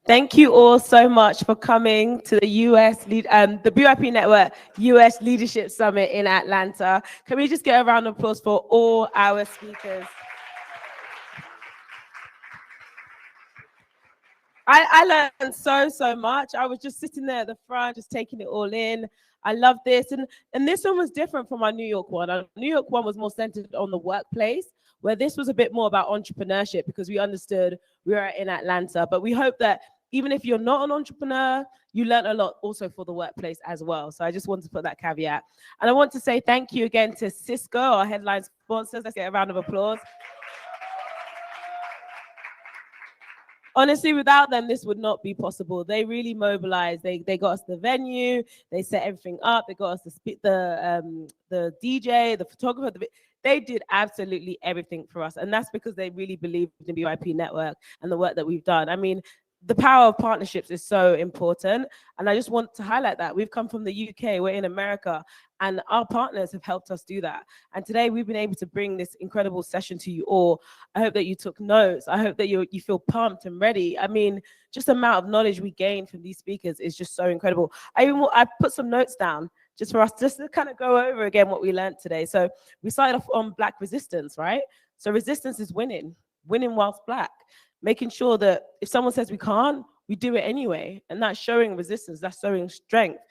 Thank you all so much for coming to the the BYP Network US Leadership Summit in Atlanta. Can we just get a round of applause for all our speakers? I learned so much. I was just sitting there at the front, just taking it all in. I love this. And this one was different from our New York one. Our New York one was more centered on the workplace, where this was a bit more about entrepreneurship because we understood we were in Atlanta. But we hope that even if you're not an entrepreneur, you learn a lot also for the workplace as well. So I just want to put that caveat. And I want to say thank you again to Cisco, our headline sponsors. Let's get a round of applause. Honestly, without them, this would not be possible. They really mobilized. They got us the venue. They set everything up. They got us the DJ, the photographer. They did absolutely everything for us. And that's because they really believed in the BYP Network and the work that we've done. I mean, the power of partnerships is so important. And I just want to highlight that. We've come from the UK, we're in America, and our partners have helped us do that. And today we've been able to bring this incredible session to you all. I hope that you took notes. I hope that you feel pumped and ready. I mean, just the amount of knowledge we gain from these speakers is just so incredible. I put some notes down just for us, just to kind of go over again what we learned today. So we started off on Black resistance, right? So resistance is winning whilst Black. Making sure that if someone says we can't, we do it anyway. And that's showing resistance, that's showing strength.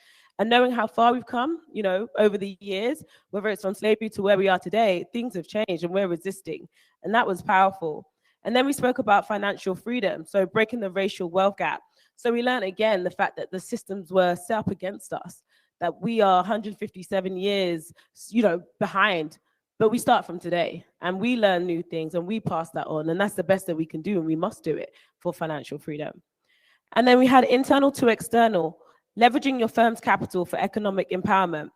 And knowing how far we've come, you know, over the years, whether it's from slavery to where we are today, things have changed and we're resisting. And that was powerful. And then we spoke about financial freedom, so breaking the racial wealth gap. So we learned again the fact that the systems were set up against us, that we are 157 years, you know, behind. But we start from today and we learn new things and we pass that on. And that's the best that we can do. And we must do it for financial freedom. And then we had internal to external, leveraging your firm's capital for economic empowerment.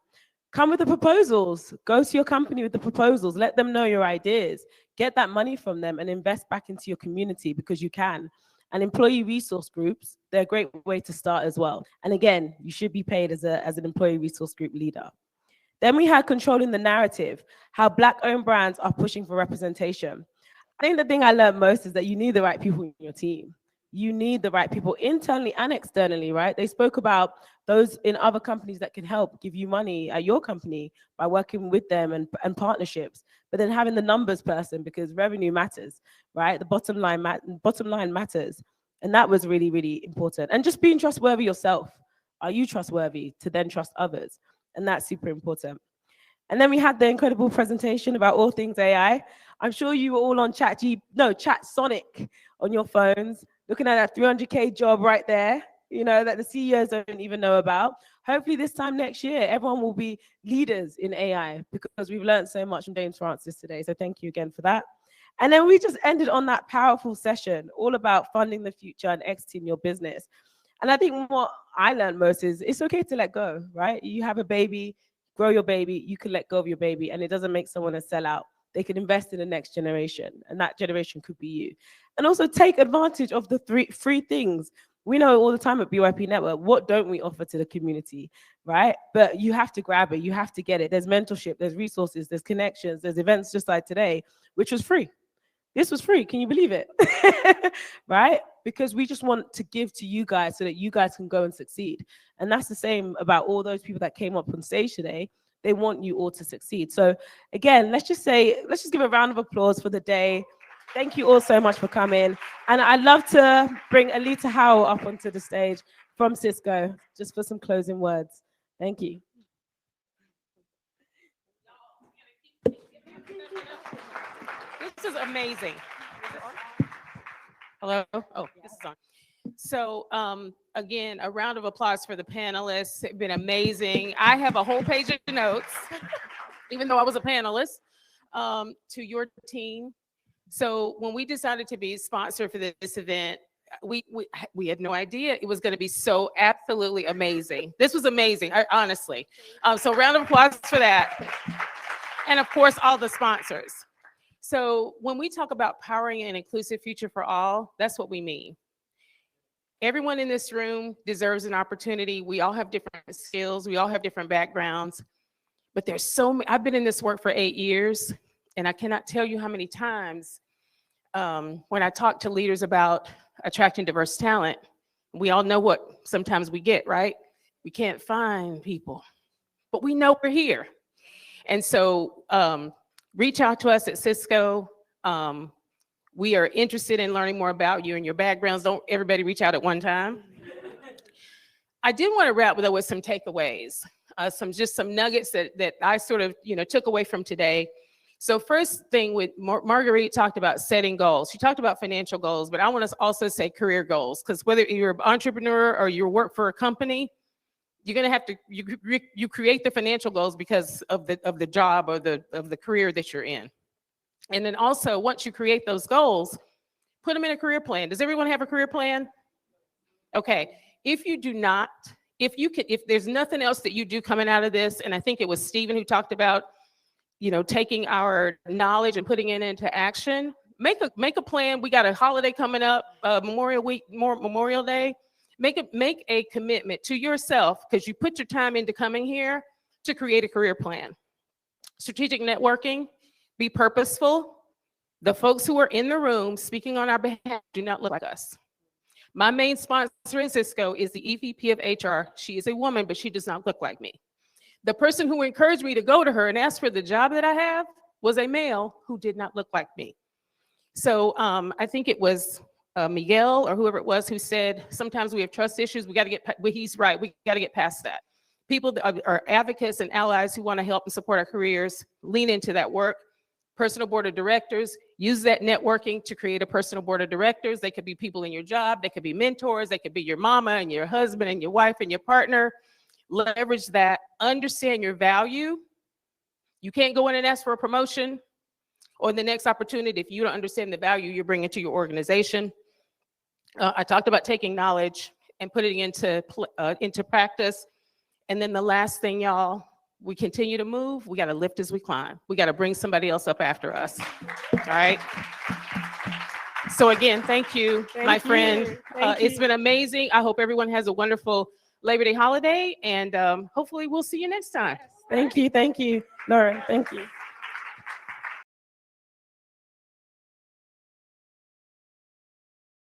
Come with the proposals. Go to your company with the proposals. Let them know your ideas. Get that money from them and invest back into your community because you can. And employee resource groups, they're a great way to start as well. And again, you should be paid as an employee resource group leader. Then we had controlling the narrative, how Black-owned brands are pushing for representation. I think the thing I learned most is that you need the right people in your team. You need the right people internally and externally, right? They spoke about those in other companies that can help give you money at your company by working with them and partnerships, but then having the numbers person because revenue matters, right? The bottom line matters. And that was really, really important. And just being trustworthy yourself. Are you trustworthy to then trust others? And that's super important. And then we had the incredible presentation about all things AI. I'm sure you were all on Chat Sonic on your phones, looking at that 300K job right there, you know, that the CEOs don't even know about. Hopefully this time next year, everyone will be leaders in AI because we've learned so much from James Francis today. So thank you again for that. And then we just ended on that powerful session, all about funding the future and exiting your business. And I think what I learned most is it's okay to let go, right? You have a baby, grow your baby, you can let go of your baby, and it doesn't make someone a sellout. They can invest in the next generation, and that generation could be you. And also take advantage of the free things. We know all the time at BYP Network, what don't we offer to the community, right? But you have to grab it, you have to get it. There's mentorship, there's resources, there's connections, there's events just like today, which was free. This was free, can you believe it? Right? Because we just want to give to you guys so that you guys can go and succeed. And that's the same about all those people that came up on stage today. They want you all to succeed. So again, let's just give a round of applause for the day. Thank you all so much for coming. And I'd love to bring Alita Howell up onto the stage from Cisco, just for some closing words. Thank you. This is amazing. Hello? Oh, this is on. So again, a round of applause for the panelists. It's been amazing. I have a whole page of notes, even though I was a panelist, to your team. So when we decided to be sponsored for this event, we had no idea it was going to be so absolutely amazing. This was amazing, honestly. So round of applause for that. And of course, all the sponsors. So when we talk about powering an inclusive future for all, that's what we mean. Everyone in this room deserves an opportunity. We all have different skills. We all have different backgrounds. But there's so many. I've been in this work for 8 years, and I cannot tell you how many times when I talk to leaders about attracting diverse talent, we all know what sometimes we get, right? We can't find people, but we know we're here. And so reach out to us at Cisco. We are interested in learning more about you and your backgrounds. Don't everybody reach out at one time. I did want to wrap with some takeaways, some nuggets that I sort of took away from today. So first thing, with Marguerite talked about setting goals. She talked about financial goals, but I want to also say career goals, because whether you're an entrepreneur or you work for a company, you're going to have to you create the financial goals because of the job or the career that you're in. And then also, once you create those goals, put them in a career plan. Does everyone have a career plan? Okay. If you do not, if there's nothing else that you do coming out of this, and I think it was Stephen who talked about, taking our knowledge and putting it into action, make a plan. We got a holiday coming up, Memorial Day. Make a commitment to yourself, because you put your time into coming here, to create a career plan. Strategic networking. Be purposeful. The folks who are in the room speaking on our behalf do not look like us. My main sponsor in Cisco is the EVP of HR. She is a woman, but she does not look like me. The person who encouraged me to go to her and ask for the job that I have was a male who did not look like me. So I think it was Miguel or whoever it was who said, sometimes we have trust issues. He's right. We got to get past that. People that are advocates and allies who want to help and support our careers, lean into that work. Personal board of directors, use that networking to create a personal board of directors. They could be people in your job. They could be mentors. They could be your mama and your husband and your wife and your partner. Leverage that. Understand your value. You can't go in and ask for a promotion or the next opportunity if you don't understand the value you're bringing to your organization. I talked about taking knowledge and putting it into practice. And then the last thing, y'all, we continue to move. We got to lift as we climb. We got to bring somebody else up after us. All right. So again, thank you, my friend. It's been amazing. I hope everyone has a wonderful Labor Day holiday, and hopefully we'll see you next time. Thank you, Lauren. Thank you.